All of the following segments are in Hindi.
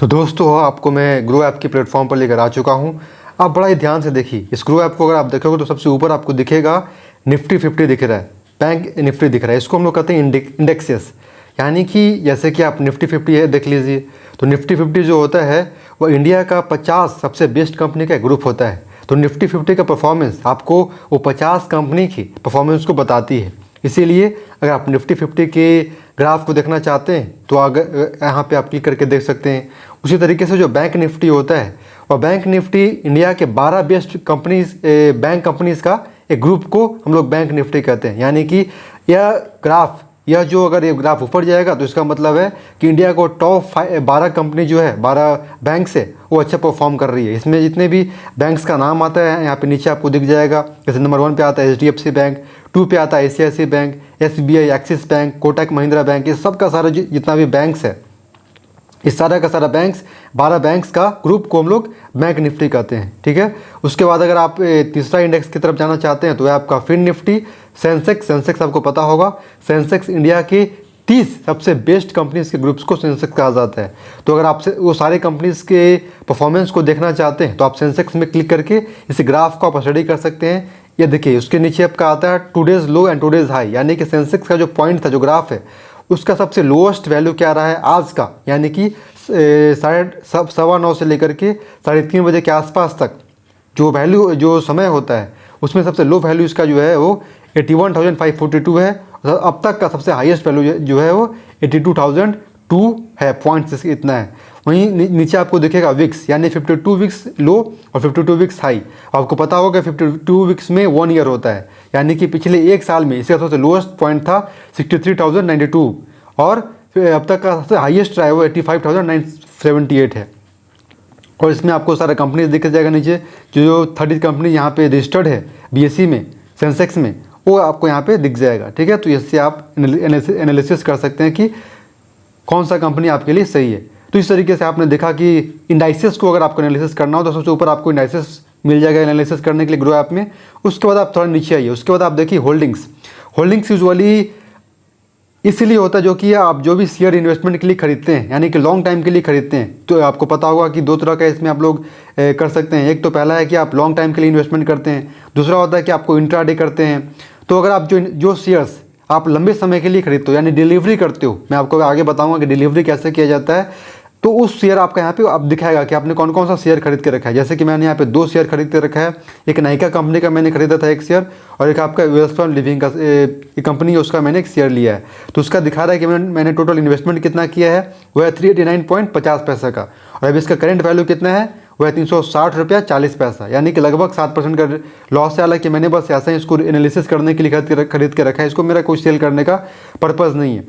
तो दोस्तों आपको मैं ग्रो ऐप के प्लेटफॉर्म पर लेकर आ चुका हूँ। आप बड़ा ही ध्यान से देखिए, इस ग्रो ऐप को अगर आप देखोगे तो सबसे ऊपर आपको दिखेगा निफ्टी 50 दिख रहा है, बैंक निफ्टी दिख रहा है। इसको हम लोग कहते हैं इंडेक्सेस, यानी कि जैसे कि आप निफ्टी 50 है देख लीजिए, तो निफ्टी 50 जो होता है वो इंडिया का 50 सबसे बेस्ट कंपनी का ग्रुप होता है। तो निफ्टी 50 का परफॉर्मेंस आपको वो 50 कंपनी की परफॉर्मेंस को बताती है। इसीलिए अगर आप निफ्टी 50 के ग्राफ को देखना चाहते हैं तो अगर यहाँ पे आप क्लिक करके देख सकते हैं। उसी तरीके से जो बैंक निफ्टी होता है, और बैंक निफ्टी इंडिया के 12 बेस्ट कंपनीज बैंक कंपनीज का एक ग्रुप को हम लोग बैंक निफ्टी कहते हैं। यानी कि यह जो अगर ये ग्राफ ऊपर जाएगा तो इसका मतलब है कि इंडिया को टॉप 12 कंपनी जो है, 12 बैंक से वो अच्छा परफॉर्म कर रही है। इसमें जितने भी बैंक्स का नाम आता है यहाँ पे नीचे आपको दिख जाएगा। जैसे नंबर 1 पे आता है HDFC बैंक, 2 पे आता है ICICI bank, SBI, axis bank, Kotak Mahindra bank. ये सब का सारा जितना भी बैंक्स है, इस सारा का सारा बैंक्स 12 बैंक्स का ग्रुप को हम लोग बैंक निफ्टी कहते हैं। ठीक है। उसके बाद अगर आप तीसरा इंडेक्स की तरफ जाना चाहते हैं तो है आपका फिन निफ्टी। सेंसेक्स आपको पता होगा, सेंसेक्स इंडिया के 30 सबसे बेस्ट कंपनीज के ग्रुप्स को सेंसेक्स कहा जाता है। तो अगर आप वो सारे कंपनीज के परफॉर्मेंस को देखना चाहते हैं तो आप सेंसेक्स में क्लिक करके इस ग्राफ को आप स्टडी कर सकते हैं। ये देखिए, उसके नीचे आपका आता है today's low and today's high, यानी कि सेंसेक्स का जो पॉइंट था, जो ग्राफ है, उसका सबसे लोएस्ट वैल्यू क्या रहा है आज का, यानी कि 9:15 से लेकर के 3:30 बजे के आसपास तक जो समय होता है उसमें सबसे लो वैल्यू इसका जो है वो 81,542 है। अब तक का सबसे हाईएस्ट वैल्यू जो है वो 82,002 है, पॉइंट्स इतना है। वहीं नीचे आपको दिखेगा विक्स, यानी 52 विक्स लो और 52 विक्स हाई। आपको पता होगा 52 विक्स में 1 ईयर होता है, यानी कि पिछले एक साल में इसका सबसे लोएस्ट पॉइंट था 63,092 और अब तक का सबसे हाईएस्ट रहा है वो 85,978 है। और इसमें आपको सारा कंपनीज दिख जाएगा नीचे, जो 30 कंपनी यहाँ पे रजिस्टर्ड है BSE में, सेंसेक्स में, वो आपको यहाँ पे दिख जाएगा। ठीक है। तो इससे आप एनालिसिस कर सकते हैं कि कौन सा कंपनी आपके लिए सही है। तो इस तरीके से आपने देखा कि इंडाइसेस को अगर आपको एनालिसिस करना हो तो सबसे ऊपर आपको इंडाइसेस मिल जाएगा एनालिसिस करने के लिए ग्रो ऐप में। उसके बाद आप थोड़ा नीचे आइए, उसके बाद आप देखिए होल्डिंग्स यूजुअली इसलिए होता है जो कि आप जो भी शेयर इन्वेस्टमेंट के लिए खरीदते हैं, यानी कि लॉन्ग टाइम के लिए खरीदते हैं, तो आपको पता होगा कि 2 तरह का इसमें आप लोग कर सकते हैं। एक तो पहला है कि आप लॉन्ग टाइम के लिए इन्वेस्टमेंट करते हैं, दूसरा होता है कि आपको इंट्राडे करते हैं। तो अगर आप जो शेयर्स आप लंबे समय के लिए खरीदते हो, यानी डिलीवरी करते हो, मैं आपको आगे बताऊंगा कि डिलीवरी कैसे किया जाता है, तो उस शेयर आपका यहाँ पे आप दिखाएगा कि आपने कौन कौन सा शेयर खरीद के रखा है। जैसे कि मैंने यहाँ पे 2 शेयर खरीद के रखा है। एक नाइका कंपनी का मैंने खरीदा था 1 शेयर, और एक आपका वेलस्पन लिविंग का कंपनी है, उसका मैंने 1 शेयर लिया है। तो उसका दिखा रहा है कि मैंने टोटल इन्वेस्टमेंट कितना किया है, वो है 389.50 पैसा का, और अभी इसका करेंट वैल्यू कितना है, वो है 360 रुपया 40 पैसा, यानी कि लगभग 7% का लॉस है। हालांकि मैंने बस ऐसा ही इसको एनालिसिस करने के लिए खरीद के रखा है, इसको मेरा कोई सेल करने का पर्पज़ नहीं है।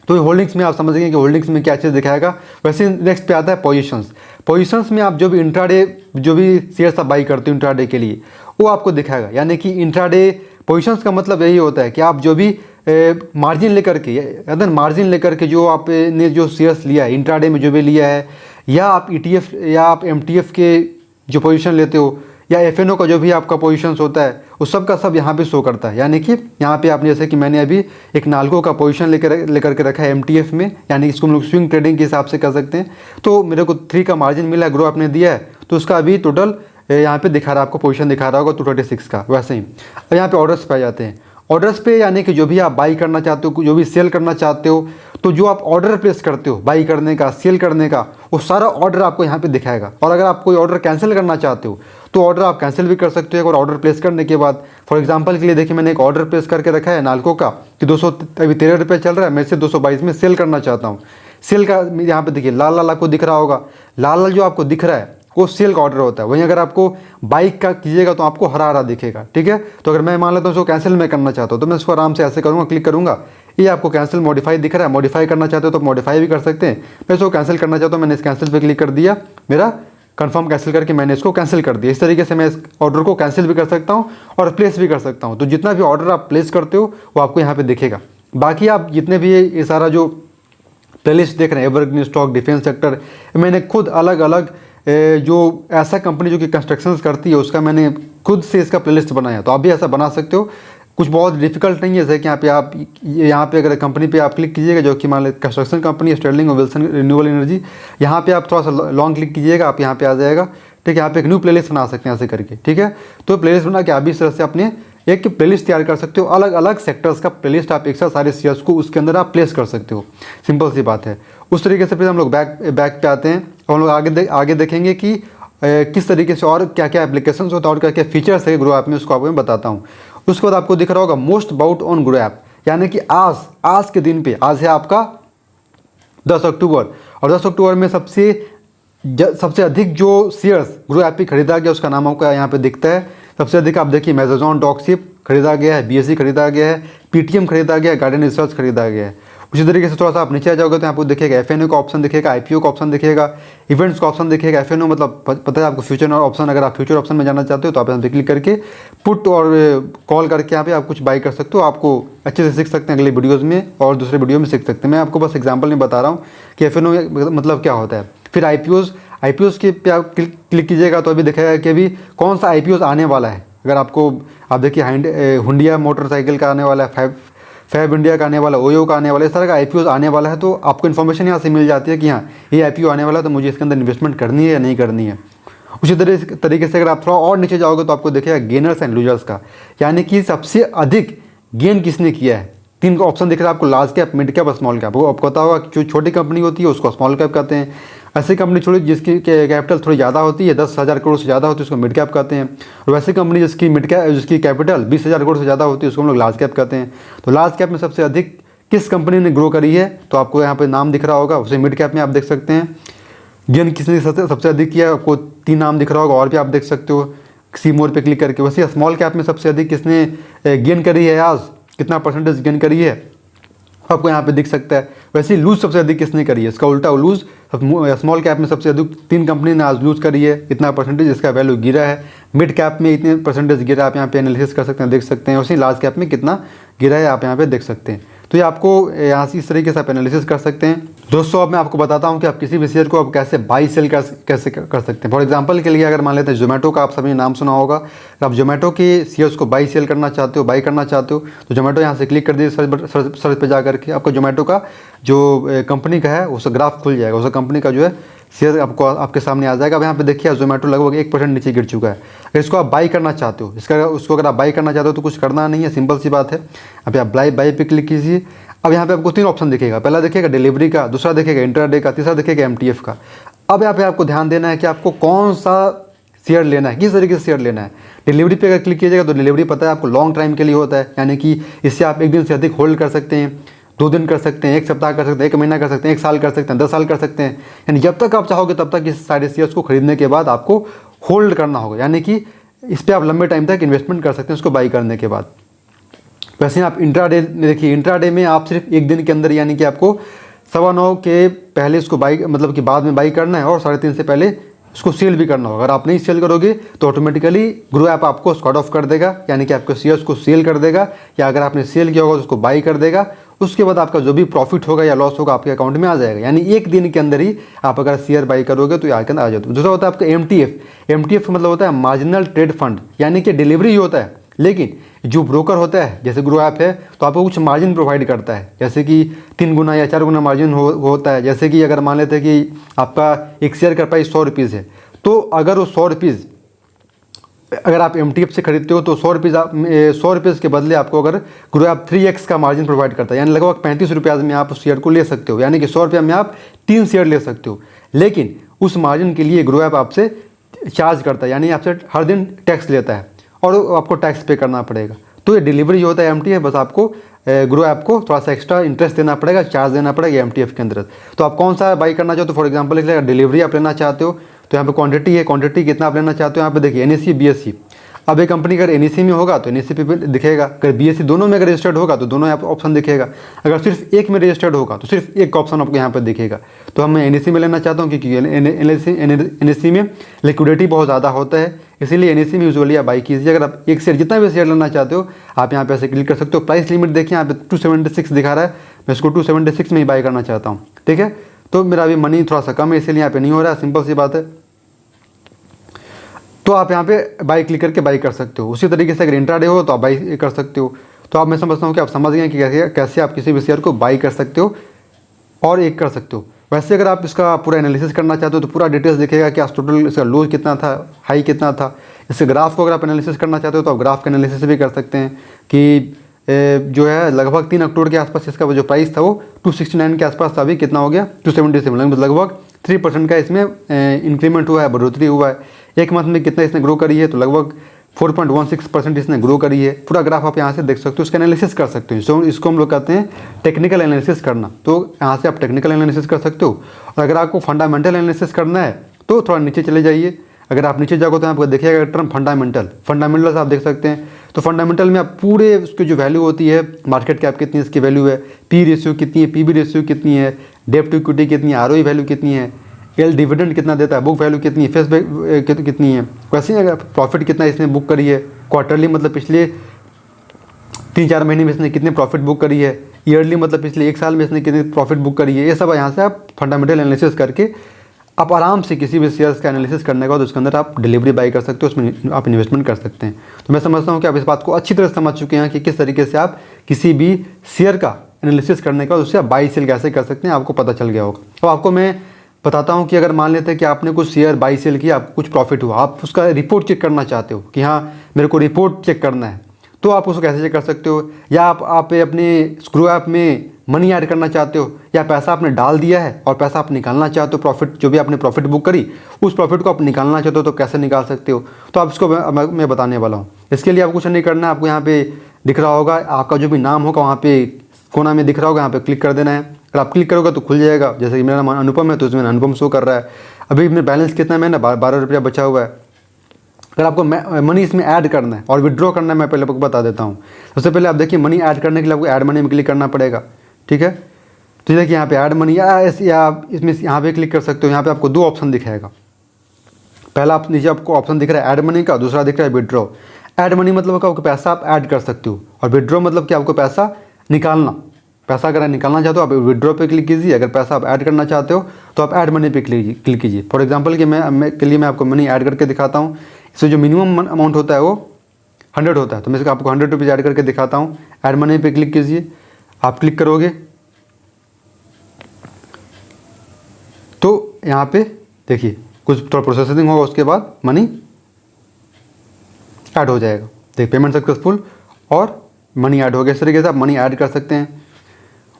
तो होल्डिंग्स में आप समझेंगे कि होल्डिंग्स में क्या चीज़ दिखाएगा। वैसे नेक्स्ट पे आता है पोजीशंस में आप जो भी इंट्राडे जो भी शेयर्स आप बाई करते हो इंट्राडे के लिए, वो आपको दिखाएगा। यानी कि इंट्राडे पोजीशंस का मतलब यही होता है कि आप जो भी मार्जिन लेकर के जो आपने जो शेयर्स लिया है इंट्राडे में, जो भी लिया है, या आप ETF या आप MTF के जो पोजीशन लेते हो, या FNO का जो भी आपका पोजीशंस होता है, उस सब का सब यहाँ पे शो करता है। यानी कि यहाँ पे आपने, जैसे कि मैंने अभी एक नाल्को का पोजीशन लेकर के रखा है MTF में, यानी इसको हम लोग स्विंग ट्रेडिंग के हिसाब से कर सकते हैं। तो मेरे को 3 का मार्जिन मिला, ग्रो आपने दिया है, तो उसका अभी टोटल यहाँ पे दिखा रहा है, आपको पोजीशन दिखा रहा होगा 236 का। वैसे ही अब यहाँ पे ऑर्डर्स पे आ जाते हैं। ऑर्डर्स पे यानी कि जो भी आप बाई करना चाहते हो, जो भी सेल करना चाहते हो, तो जो आप ऑर्डर प्लेस करते हो बाई करने का, सेल करने का, वो सारा ऑर्डर आपको यहाँ पे दिखाएगा। और अगर आप कोई ऑर्डर कैंसिल करना चाहते हो तो ऑर्डर आप कैंसिल भी कर सकते हो। और ऑर्डर प्लेस करने के बाद, फॉर एग्जांपल के लिए देखिए, मैंने एक ऑर्डर प्लेस करके रखा है नाल्को का कि 213 रुपये चल रहा है, मैं इसे 222 में सेल करना चाहता हूँ। सेल का यहाँ पे देखिए लाल आपको दिख रहा होगा, लाल जो आपको दिख रहा है वो सेल का ऑर्डर होता है। वहीं अगर आपको बाइक का कीजिएगा तो आपको हरा दिखेगा। ठीक है। तो अगर मैं मान लेता हूँ इसको कैंसिल मैं करना चाहता हूँ, तो मैं इसको आराम से ऐसे करूँगा, क्लिक करूँगा, ये आपको कैंसिल मॉडिफाई दिख रहा है। मॉडिफाई करना चाहते हो तो मॉडिफाई भी कर सकते हैं। मैं इसको कैंसिल करना चाहता हूँ, मैंने इस कैंसिल पे क्लिक कर दिया, मेरा कंफर्म कैंसिल करके मैंने इसको कैंसिल कर दिया। इस तरीके से मैं इस ऑर्डर को कैंसिल भी कर सकता हूँ और प्लेस भी कर सकता हूँ। तो जितना भी ऑर्डर आप प्लेस करते हो वो आपको यहाँ पे दिखेगा। बाकी आप जितने भी ये सारा जो प्लेलिस्ट देख रहे हैं, एवरग्रीन स्टॉक, डिफेंस सेक्टर, मैंने खुद अलग अलग जो ऐसा कंपनी जो कि कंस्ट्रक्शंस करती है उसका मैंने खुद से इसका प्लेलिस्ट बनाया। तो आप भी ऐसा बना सकते हो। कुछ बहुत डिफिकल्ट नहीं है। जैसे कि यहाँ पे अगर कंपनी पे आप क्लिक कीजिएगा, जो कि मान लो कंस्ट्रक्शन कंपनी है स्टर्लिंग और विल्सन रिन्यूएबल एनर्जी, यहाँ पे आप थोड़ा सा लॉन्ग क्लिक कीजिएगा, आप यहाँ पे आ जाएगा। ठीक है, यहाँ पे एक न्यू प्लेलिस्ट बना सकते हैं ऐसे करके। ठीक है, तो प्लेलिस्ट बना के आप इस तरह से अपने एक प्लेलिस्ट तैयार कर सकते हो, अलग अलग सेक्टर्स का प्लेलिस्ट आप एक साथ सारे शेयर्स को उसके अंदर आप प्लेस कर सकते हो। सिंपल सी बात है। उस तरीके से फिर हम लोग बैक पे आते हैं और हम लोग आगे देखेंगे कि किस तरीके से और क्या क्या एप्लीकेशंस होता है और क्या क्या फीचर्स है ग्रो ऐप में, उसको आपको मैं बताता हूँ। उसके बाद आपको दिख रहा होगा most bought on Groww app, यानी कि आज के दिन पे, आज है आपका 10 अक्टूबर, और 10 अक्टूबर में सबसे अधिक जो शेयर्स ग्रो ऐप पे खरीदा गया उसका नाम आपका यहाँ पे दिखता है। सबसे अधिक आप देखिए मेजोजॉन डॉकशिप खरीदा गया है, BSE खरीदा गया है, PTM खरीदा गया है, गार्डन रिसर्च खरीदा गया है। उसी तरीके से थोड़ा सा आप नीचे आ जाओगे तो आपको दिखेगा FNO का ऑप्शन दिखेगा, IPO का ऑप्शन दिखेगा, इवेंट्स का ऑप्शन दिखेगा। FNO मतलब पता है आपको फ्यूचर ऑप्शन, अगर आप फ्यूचर ऑप्शन में जाना चाहते हो तो आप यहाँ पे क्लिक करके पुट और कॉल करके यहाँ पे आप कुछ बाई कर सकते हो। आपको अच्छे से सीख सकते हैं अगले वीडियोज़ में और दूसरे वीडियो में सीख सकते हैं। मैं आपको बस एग्जाम्पल में बता रहा हूँ कि FNO मतलब क्या होता है। फिर IPOs के पे आप क्लिक कीजिएगा तो अभी दिखेगा कि अभी कौन सा IPOs आने वाला है। अगर आप देखिए हुंडिया मोटरसाइकिल का आने वाला है, फैब इंडिया का आने वाला, ओयो का आने वाला, इस तरह का IPOs आने वाला है। तो आपको इन्फॉर्मेशन यहाँ से मिल जाती है कि हाँ ये IPO आने वाला है तो मुझे इसके अंदर इन्वेस्टमेंट करनी है या नहीं करनी है। उसी तरीके से अगर आप थोड़ा और नीचे जाओगे तो आपको देखिएगा गेनर्स एंड लूजर्स का, यानी कि सबसे अधिक गेन किसने किया है। 3 का ऑप्शन दिख रहा है आपको, लार्ज कैप, मिड कैप और स्मॉल कैप। वो आपको पता होगा जो छोटी कंपनी होती है उसको स्मॉल कैप कहते हैं। ऐसी कंपनी छोड़ी जिसकी कैपिटल थोड़ी ज़्यादा होती है, 10,000 करोड़ से ज़्यादा होती है, उसको मिड कैप कहते हैं। और वैसी कंपनी जिसकी कैपिटल 20,000 करोड़ से ज़्यादा होती है उसको हम लोग लार्ज कैप कहते हैं। तो लार्ज कैप में सबसे अधिक किस कंपनी ने ग्रो करी है, तो आपको यहाँ पे नाम दिख रहा होगा। उसे मिड कैप में आप देख सकते हैं गेन किसने सबसे अधिक किया है, आपको 3 नाम दिख रहा होगा, और भी आप देख सकते हो सी मोर पे क्लिक करके। वैसे स्मॉल कैप में सबसे अधिक किसने गेन करी है, आज कितना परसेंटेज गेन करी है आपको यहाँ पे दिख सकता है। वैसे लूज सबसे अधिक किसने करी है, इसका उल्टा लूज स्मॉल कैप में सबसे अधिक 3 कंपनी ने आज लूज करी है, इतना परसेंटेज इसका वैल्यू गिरा है। मिड कैप में इतने परसेंटेज गिरा, आप यहाँ पे एनालिसिस कर सकते हैं, देख सकते हैं। वैसे लार्ज कैप में कितना गिरा है आप यहाँ पे देख सकते हैं। तो ये आपको यहाँ से इस तरीके से आप एनालिसिस कर सकते हैं। दोस्तों अब मैं आपको बताता हूँ कि आप किसी भी शेयर को आप कैसे बाई सेल कैसे कर सकते हैं। फॉर एग्जांपल के लिए अगर मान लेते हैं जोमेटो का, आप सभी ने नाम सुना होगा, आप जोमेटो के शेयर्स को बाई सेल करना चाहते हो, बाई करना चाहते हो तो जोमेटो यहाँ से क्लिक कर दीजिए, सर्च पे जा करके आपको जोमेटो का जो कंपनी का है उसका ग्राफ खुल जाएगा, उस कंपनी का जो है शेयर आपको आपके सामने आ जाएगा। अब यहाँ पे देखिए जोमेटो लगभग 1% नीचे गिर चुका है। अगर इसको आप बाई करना चाहते हो, उसको अगर आप बाई करना चाहते हो तो कुछ करना नहीं है, सिंपल सी बात है। अभी आप बाई पे क्लिक कीजिए। अब यहाँ पे आपको 3 ऑप्शन दिखेगा, पहला दिखेगा डिलीवरी का, दूसरा दिखेगा इंट्राडे का, तीसरा दिखेगा MTF का। अब यहाँ पे आपको ध्यान देना है कि आपको कौन सा शेयर लेना है, किस तरीके से शेयर लेना है। डिलीवरी पे अगर क्लिक कीजिएगा तो डिलीवरी पता है आपको लॉन्ग टाइम के लिए होता है, यानी कि इससे आप 1 दिन से अधिक होल्ड कर सकते हैं, 2 दिन कर सकते हैं, 1 सप्ताह कर सकते हैं, 1 महीना कर सकते हैं, 1 साल कर सकते हैं, 10 साल कर सकते हैं। यानी जब तक आप चाहोगे तब तक इस सारे शेयर्स को खरीदने के बाद आपको होल्ड करना होगा, यानी कि इस पर आप लंबे टाइम तक इन्वेस्टमेंट कर सकते हैं उसको बाई करने के बाद। वैसे आप इंट्राडे देखिए, इंट्राडे में आप सिर्फ 1 दिन के अंदर, यानी कि आपको 9:15 के पहले इसको बाई मतलब कि बाद में बाई करना है और 3:30 से पहले इसको सेल भी करना होगा। अगर आप नहीं सेल करोगे तो ऑटोमेटिकली ग्रो ऐप आपको स्क्वाड ऑफ कर देगा, यानी कि आपके शेयर्स को सेल कर देगा, या अगर आपने सेल किया होगा तो उसको बाई कर देगा। उसके बाद आपका जो भी प्रॉफिट होगा या लॉस होगा आपके अकाउंट में आ जाएगा, यानी 1 दिन के अंदर ही आप अगर शेयर बाई करोगे तो ये आइकन आ जाता है। दूसरा होता है आपका MTF मतलब होता है मार्जिनल ट्रेड फंड, यानी कि डिलीवरी ही होता है, लेकिन जो ब्रोकर होता है जैसे ग्रो ऐप है तो आपको कुछ मार्जिन प्रोवाइड करता है, जैसे कि 3 गुना या 4 गुना मार्जिन होता है। जैसे कि अगर मान लेते हैं कि आपका एक शेयर का प्राइस 100 रुपीज़ है, तो अगर वो 100 रुपीज़ अगर आप MTF से खरीदते हो तो 100 रुपीज़ के बदले आपको अगर ग्रो ऐप 3x का मार्जिन प्रोवाइड करता है, यानी लगभग 35 रुपये में आप उस शेयर को ले सकते हो, यानी कि 100 रुपये में आप 3 शेयर ले सकते हो। लेकिन उस मार्जिन के लिए ग्रो ऐप आपसे चार्ज करता है, यानी आपसे हर दिन टैक्स लेता है और आपको टैक्स पे करना पड़ेगा। तो ये डिलीवरी होता है MTF, बस आपको ग्रो ऐप को थोड़ा सा एक्स्ट्रा इंटरेस्ट देना पड़ेगा, चार्ज देना पड़ेगा MTF के अंदर। तो आप कौन सा बाई करना चाहते हो, फॉर एग्जांपल इसलिए डिलीवरी आप लेना चाहते हो तो यहाँ पे क्वांटिटी है, क्वांटिटी कितना आप लेना चाहते हो यहाँ पे देखिए NSE BSE। अब एक कंपनी अगर NSE में होगा तो NSE पे दिखेगा, अगर BSE दोनों में अगर रजिस्टर्ड होगा तो दोनों ऑप्शन दिखेगा, अगर सिर्फ एक में रजिस्टर्ड होगा तो सिर्फ एक ऑप्शन आपको यहाँ पे दिखेगा। तो हम NSE में लेना चाहता हूँ क्योंकि NSE में लिक्विडिटी बहुत ज़्यादा होता है, इसीलिए NSE में यूजुअली आप बाई कीजिए। अगर आप एक शेयर जितना भी शेयर लेना चाहते हो आप यहाँ पे ऐसे क्लिक कर सकते हो। प्राइस लिमिट देखिए यहाँ पे 276 दिखा रहा है, मैं इसको 276 में ही बाई करना चाहता हूँ, ठीक है। तो मेरा अभी मनी थोड़ा सा कम है इसलिए यहाँ पे नहीं हो रहा है, सिंपल सी बात है। तो आप यहाँ पे बाई क्लिक करके बाई कर सकते हो। उसी तरीके से अगर इंट्राडे हो तो आप बाई कर सकते हो। तो आप मैं समझता हूँ कि आप समझ गए कि कैसे आप किसी भी शेयर को बाई कर सकते हो और एक कर सकते हो। वैसे अगर आप इसका पूरा एनालिसिस करना चाहते हो तो पूरा डिटेल्स दिखेगा कि आज टोटल इसका लो कितना था, हाई कितना था। इसके ग्राफ को अगर आप एनालिसिस करना चाहते हो तो आप ग्राफ का एनालिसिस भी कर सकते हैं कि जो है लगभग 3 अक्टूबर के आसपास इसका जो प्राइस था वो 269 के आसपास था, अभी कितना हो गया 277, लगभग 3% का इसमें इंक्रीमेंट हुआ है, बढ़ोतरी हुआ है। एक मंथ में कितना इसने ग्रो करी है तो लगभग 4.16% इसने ग्रो करी है। पूरा ग्राफ आप यहाँ से देख सकते हो, उसका एनालिसिस कर सकते हो। इसको हम लोग कहते हैं टेक्निकल एनालिसिस करना। तो यहाँ से आप टेक्निकल एनालिसिस कर सकते हो। और अगर आपको फंडामेंटल एनालिसिस करना है तो थोड़ा नीचे चले जाइए। अगर आप नीचे जाओगे तो आपको देखिएगा टर्म फंडामेंटल्स आप देख सकते हैं। तो फंडामेंटल में आप पूरे उसकी जो वैल्यू होती है, मार्केट कैप कितनी इसकी वैल्यू है, पी रेशियो कितनी है, पीबी रेशियो कितनी है, डेब्ट टू इक्विटी कितनी है, आरओई वैल्यू कितनी है, एल डिविडेंड कितना देता है, बुक वैल्यू कितनी है, फेस कितनी है, वैसे ही अगर प्रॉफिट कितना इसने बुक करी है, क्वार्टरली मतलब पिछले 3-4 महीने में इसने कितने प्रॉफिट बुक करी है, ईयरली मतलब पिछले 1 साल में इसने कितने प्रॉफिट बुक करी है। ये सब यहाँ से आप फंडामेंटल एनालिसिस करके आप आराम से किसी भी शेयर्स का एनालिसिस करने के बाद उसके अंदर आप डिलीवरी बाई कर सकते हो, उसमें आप इन्वेस्टमेंट कर सकते हैं। तो मैं समझता हूँ कि आप इस बात को अच्छी तरह समझ चुके हैं कि किस तरीके से आप किसी भी शेयर का एनालिसिस करने के बाद उससे आप बाई सेल कैसे कर सकते हैं, आपको पता चल गया होगा। तो आपको मैं बताता हूँ कि अगर मान लेते हैं कि आपने कुछ शेयर बाई सेल किया, आपको कुछ प्रॉफिट हुआ, आप उसका रिपोर्ट चेक करना चाहते हो कि हाँ मेरे को रिपोर्ट चेक करना है, तो आप उसको कैसे चेक कर सकते हो। या आप अपने स्क्रू ऐप में मनी ऐड करना चाहते हो, या पैसा आपने डाल दिया है और पैसा आप निकालना चाहते हो, प्रॉफिट जो भी आपने प्रॉफिट बुक करी उस प्रॉफिट को आप निकालना चाहते हो तो कैसे निकाल सकते हो। तो आप इसको मैं बताने वाला हूँ। इसके लिए आपको कुछ नहीं करना है, आपको यहाँ पे दिख रहा होगा आपका जो भी नाम होगा वहाँ पे कोना में दिख रहा होगा, यहाँ पे क्लिक कर देना है। अगर आप क्लिक करोगे तो खुल जाएगा। जैसे कि मेरा नाम अनुपम है तो उसमें अनुपम शो कर रहा है। अभी मेरा बैलेंस कितना है, ना 12 रुपया बचा हुआ है। अगर आपको मनी इसमें ऐड करना है और विड्रॉ करना है, मैं पहले आपको बता देता हूँ। सबसे पहले आप देखिए मनी ऐड करने के लिए आपको ऐड मनी में क्लिक करना पड़ेगा, ठीक है। तो देखिए यहाँ पे ऐड मनी या इसमें यहाँ पे क्लिक कर सकते हो। यहाँ पे आपको 2 ऑप्शन दिखाएगा। पहला आप नीचे आपको ऑप्शन दिख रहा है ऐड मनी का, दूसरा दिख रहा है विड्रॉ। ऐड मनी मतलब आपको पैसा आप ऐड कर सकते हो, और विड्रॉ मतलब कि आपको पैसा निकालना। पैसा अगर निकालना चाहते हो आप विड्रॉ पे क्लिक कीजिए, अगर पैसा आप ऐड करना चाहते हो तो आप ऐड मनी पे क्लिक कीजिए। फॉर एग्जांपल कि मैं आपको मनी ऐड करके दिखाता हूँ। इससे जो मिनिमम अमाउंट होता है वो 100 होता है, तो मैं इसको आपको 100 रुपीज़ ऐड करके दिखाता हूँ। ऐड मनी पे क्लिक कीजिए। आप क्लिक करोगे तो यहाँ पे देखिए कुछ थोड़ा प्रोसेसिंग होगा, उसके बाद मनी ऐड हो जाएगा। देखिए पेमेंट सक्सेसफुल और मनी ऐड हो गया। इस तरीके से आप मनी ऐड कर सकते हैं।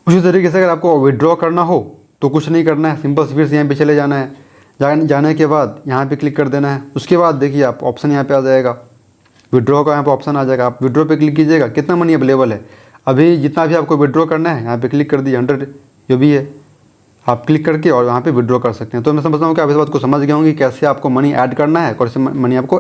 उसी तरीके से अगर आपको विड्रॉ करना हो तो कुछ नहीं करना है, सिंपल फिर से यहाँ पे चले जाना है। जाने के बाद यहाँ पे क्लिक कर देना है। उसके बाद देखिए आप ऑप्शन यहाँ पे आ जाएगा, विड्रॉ का यहाँ पे ऑप्शन आ जाएगा। आप विड्रॉ पे क्लिक कीजिएगा, कितना मनी अवेलेबल है अभी, जितना भी आपको विड्रॉ करना है यहाँ पे क्लिक कर दीजिए। 100 जो भी है आप क्लिक करके और यहाँ पे विड्रॉ कर सकते हैं। तो मैं समझता हूँ कि आप इस बात को समझ गए होंगे कैसे आपको मनी ऐड करना है, कैसे मनी आपको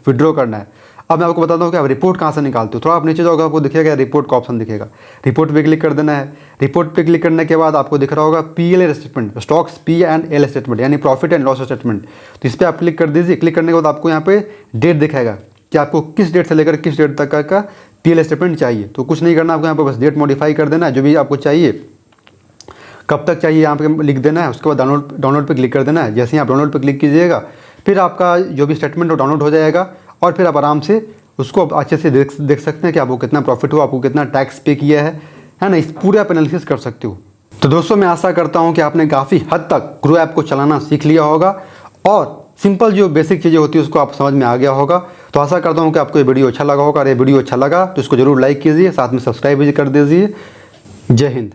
विड्रॉ करना है। अब मैं आपको बताता हूँ कि आप रिपोर्ट कहाँ से निकालते हो। थोड़ा आप नीचे जाओगे आपको दिखेगा रिपोर्ट का ऑप्शन दिखेगा, रिपोर्ट पे क्लिक कर देना है। रिपोर्ट पे क्लिक करने के बाद आपको दिख रहा होगा PL statement, stocks P&L statement यानी प्रॉफिट एंड लॉस स्टेटमेंट। तो इस पर आप क्लिक कर दीजिए। क्लिक करने के बाद आपको यहाँ पे डेट दिखाएगा कि आपको किस डेट से लेकर किस डेट तक का PL स्टेटमेंट चाहिए। तो कुछ नहीं करना, आपको यहाँ पर बस डेट मॉडिफाई कर देना है, जो भी आपको चाहिए, कब तक चाहिए यहाँ पे लिख देना है। उसके बाद डाउनलोड पे क्लिक कर देना है। जैसे ही आप डाउनलोड पे क्लिक कीजिएगा फिर आपका जो भी स्टेटमेंट हो डाउनलोड हो जाएगा, और फिर आप आराम से उसको अच्छे से देख सकते हैं कि आपको कितना प्रॉफिट हुआ, आपको कितना टैक्स पे किया है ना। इस पूरे आप एनालिसिस कर सकते हो। तो दोस्तों मैं आशा करता हूँ कि आपने काफ़ी हद तक ग्रो ऐप को चलाना सीख लिया होगा, और सिंपल जो बेसिक चीज़ें होती है उसको आप समझ में आ गया होगा। तो आशा करता हूँ कि आपको ये वीडियो अच्छा लगा होगा। और ये वीडियो अच्छा लगा तो इसको जरूर लाइक कीजिए, साथ में सब्सक्राइब भी कर दीजिए। जय हिंद।